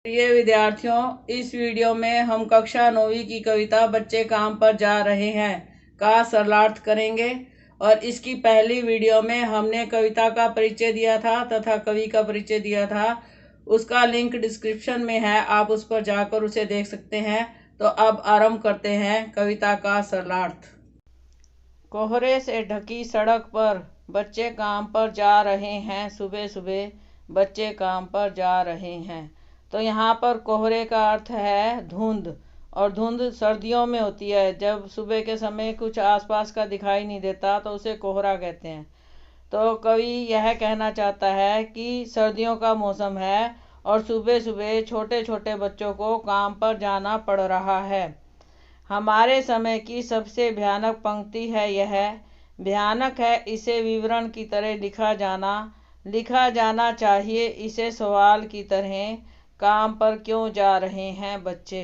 प्रिय विद्यार्थियों, इस वीडियो में हम कक्षा 9वीं की कविता बच्चे काम पर जा रहे हैं का सरलार्थ करेंगे। और इसकी पहली वीडियो में हमने कविता का परिचय दिया था तथा कवि का परिचय दिया था। उसका लिंक डिस्क्रिप्शन में है, आप उस पर जाकर उसे देख सकते हैं। तो अब आरंभ करते हैं कविता का सरलार्थ। कोहरे से ढकी सड़क पर बच्चे काम पर जा रहे हैं। सुबह सुबह बच्चे काम पर जा रहे हैं। तो यहाँ पर कोहरे का अर्थ है धुंध, और धुंध सर्दियों में होती है। जब सुबह के समय कुछ आसपास का दिखाई नहीं देता तो उसे कोहरा कहते हैं। तो कवि यह कहना चाहता है कि सर्दियों का मौसम है और सुबह सुबह छोटे छोटे बच्चों को काम पर जाना पड़ रहा है। हमारे समय की सबसे भयानक पंक्ति है यह। भयानक है इसे विवरण की तरह लिखा जाना चाहिए इसे सवाल की तरह। काम पर क्यों जा रहे हैं बच्चे।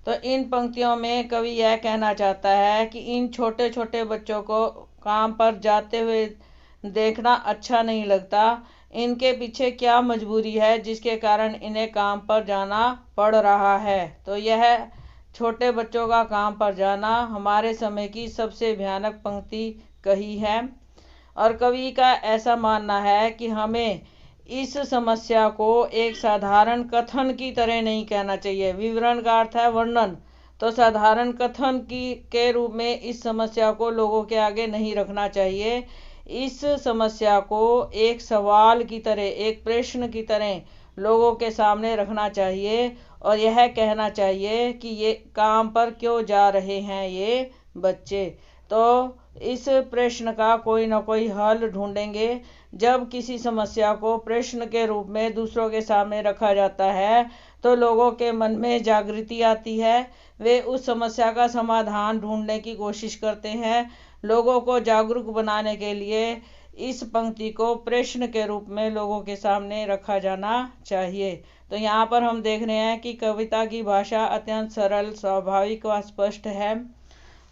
तो इन पंक्तियों में कवि यह कहना चाहता है कि इन छोटे छोटे बच्चों को काम पर जाते हुए देखना अच्छा नहीं लगता। इनके पीछे क्या मजबूरी है जिसके कारण इन्हें काम पर जाना पड़ रहा है। तो यह छोटे बच्चों का काम पर जाना हमारे समय की सबसे भयानक पंक्ति कही है। और कवि का ऐसा मानना है कि हमें इस समस्या को एक साधारण कथन की तरह नहीं कहना चाहिए। विवरण का अर्थ है वर्णन। तो साधारण कथन के रूप में इस समस्या को लोगों के आगे नहीं रखना चाहिए। इस समस्या को एक सवाल की तरह, एक प्रश्न की तरह लोगों के सामने रखना चाहिए और यह कहना चाहिए कि ये काम पर क्यों जा रहे हैं ये बच्चे। तो इस प्रश्न का कोई ना कोई हल ढूंढेंगे। जब किसी समस्या को प्रश्न के रूप में दूसरों के सामने रखा जाता है तो लोगों के मन में जागृति आती है। वे उस समस्या का समाधान ढूंढने की कोशिश करते हैं। लोगों को जागरूक बनाने के लिए इस पंक्ति को प्रश्न के रूप में लोगों के सामने रखा जाना चाहिए। तो यहाँ पर हम देख रहे हैं कि कविता की भाषा अत्यंत सरल, स्वाभाविक व स्पष्ट है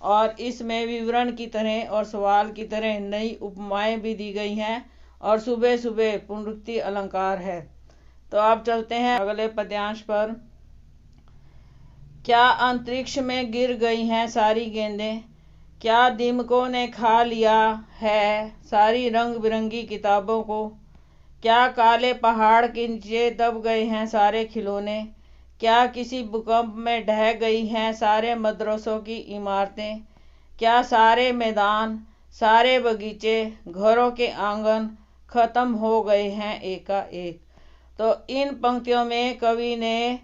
और इसमें विवरण की तरह और सवाल की तरह नई उपमाएं भी दी गई हैं और सुबह सुबह पुनरुक्ति अलंकार है। तो आप चलते हैं अगले पद्यांश पर। क्या अंतरिक्ष में गिर गई हैं सारी गेंदें, क्या दीमकों ने खा लिया है सारी रंग बिरंगी किताबों को, क्या काले पहाड़ के नीचे दब गए हैं सारे खिलौने, क्या किसी भूकंप में ढह गई हैं सारे मदरसों की इमारतें, क्या सारे मैदान सारे बगीचे घरों के आंगन खत्म हो गए हैं एकाएक। तो इन पंक्तियों में कवि ने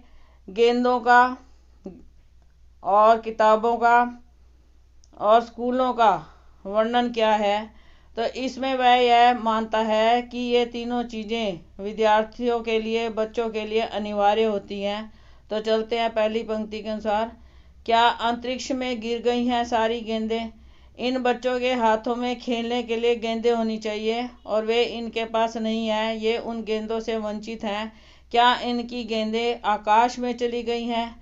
गेंदों का और किताबों का और स्कूलों का वर्णन किया है। तो इसमें वह यह मानता है कि ये तीनों चीज़ें विद्यार्थियों के लिए, बच्चों के लिए अनिवार्य होती हैं। तो चलते हैं पहली पंक्ति के अनुसार। क्या अंतरिक्ष में गिर गई हैं सारी गेंदें। इन बच्चों के हाथों में खेलने के लिए गेंदें होनी चाहिए और वे इनके पास नहीं है। ये उन गेंदों से वंचित हैं। क्या इनकी गेंदें आकाश में चली गई हैं।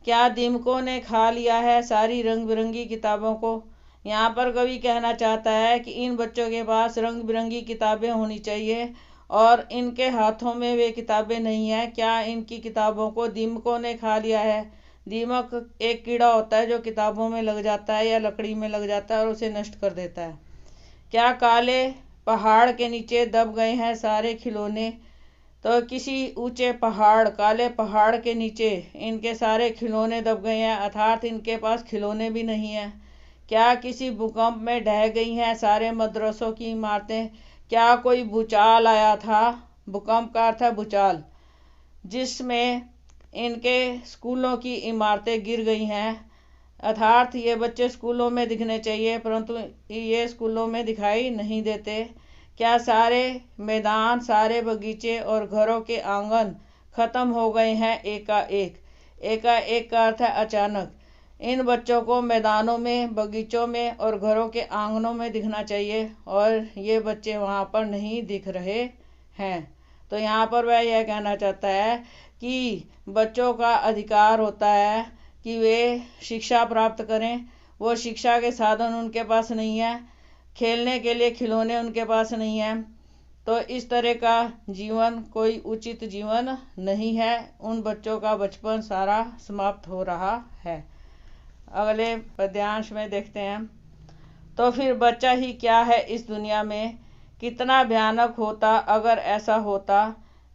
क्या दीमकों ने खा लिया है सारी रंग बिरंगी किताबों को। यहाँ पर कवि कहना चाहता है कि इन बच्चों के पास रंग बिरंगी किताबें होनी चाहिए और इनके हाथों में वे किताबें नहीं है। क्या इनकी किताबों को दीमकों ने खा लिया है। दीमक एक कीड़ा होता है जो किताबों में लग जाता है या लकड़ी में लग जाता है और उसे नष्ट कर देता है। क्या काले पहाड़ के नीचे दब गए हैं सारे खिलौने। तो किसी ऊंचे पहाड़, काले पहाड़ के नीचे इनके सारे खिलौने दब गए हैं, अर्थात इनके पास खिलौने भी नहीं हैं। क्या किसी भूकंप में ढह गई हैं सारे मदरसों की इमारतें। क्या कोई भूचाल आया था। भूकंप का अर्थ है भूचाल, जिसमें इनके स्कूलों की इमारतें गिर गई हैं। अर्थात ये बच्चे स्कूलों में दिखने चाहिए परंतु ये स्कूलों में दिखाई नहीं देते। क्या सारे मैदान, सारे बगीचे और घरों के आंगन खत्म हो गए हैं एकाएक। एकाएक का अर्थ है अचानक। इन बच्चों को मैदानों में, बगीचों में और घरों के आंगनों में दिखना चाहिए और ये बच्चे वहाँ पर नहीं दिख रहे हैं। तो यहाँ पर वह यह कहना चाहता है कि बच्चों का अधिकार होता है कि वे शिक्षा प्राप्त करें। वो शिक्षा के साधन उनके पास नहीं है, खेलने के लिए खिलौने उनके पास नहीं है। तो इस तरह का जीवन कोई उचित जीवन नहीं है। उन बच्चों का बचपन सारा समाप्त हो रहा है। अगले पद्यांश में देखते हैं। तो फिर बच्चा ही क्या है इस दुनिया में, कितना भयानक होता अगर ऐसा होता।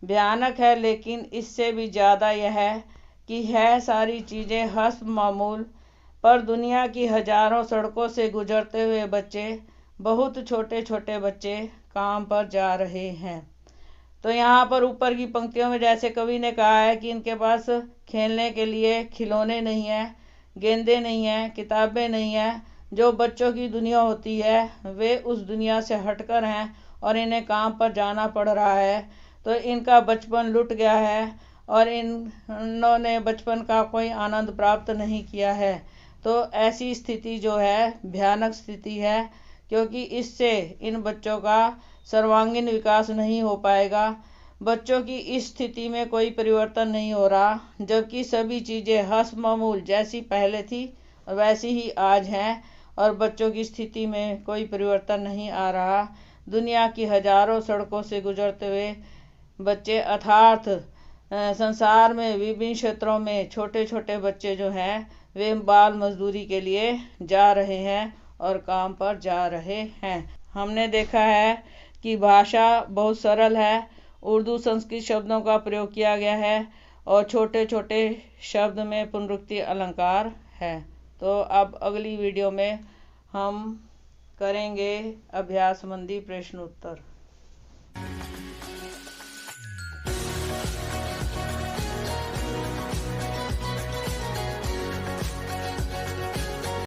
भयानक है लेकिन इससे भी ज़्यादा यह है कि है सारी चीज़ें हस्ब मामूल, पर दुनिया की हजारों सड़कों से गुजरते हुए बच्चे, बहुत छोटे छोटे बच्चे काम पर जा रहे हैं। तो यहाँ पर ऊपर की पंक्तियों में जैसे कवि ने कहा है कि इनके पास खेलने के लिए खिलौने नहीं हैं, गेंदें नहीं हैं, किताबें नहीं हैं। जो बच्चों की दुनिया होती है वे उस दुनिया से हटकर हैं और इन्हें काम पर जाना पड़ रहा है। तो इनका बचपन लुट गया है और इन्होंने बचपन का कोई आनंद प्राप्त नहीं किया है। तो ऐसी स्थिति जो है भयानक स्थिति है, क्योंकि इससे इन बच्चों का सर्वांगीण विकास नहीं हो पाएगा। बच्चों की इस स्थिति में कोई परिवर्तन नहीं हो रहा, जबकि सभी चीज़ें हस्ब मामूल जैसी पहले थी वैसी ही आज हैं और बच्चों की स्थिति में कोई परिवर्तन नहीं आ रहा। दुनिया की हजारों सड़कों से गुजरते हुए बच्चे अर्थात संसार में विभिन्न क्षेत्रों में छोटे छोटे बच्चे जो हैं वे बाल मजदूरी के लिए जा रहे हैं और काम पर जा रहे हैं। हमने देखा है कि भाषा बहुत सरल है, उर्दू संस्कृत शब्दों का प्रयोग किया गया है और छोटे छोटे शब्द में पुनरुक्ति अलंकार है। तो अब अगली वीडियो में हम करेंगे अभ्यास संबंधी प्रश्न उत्तर।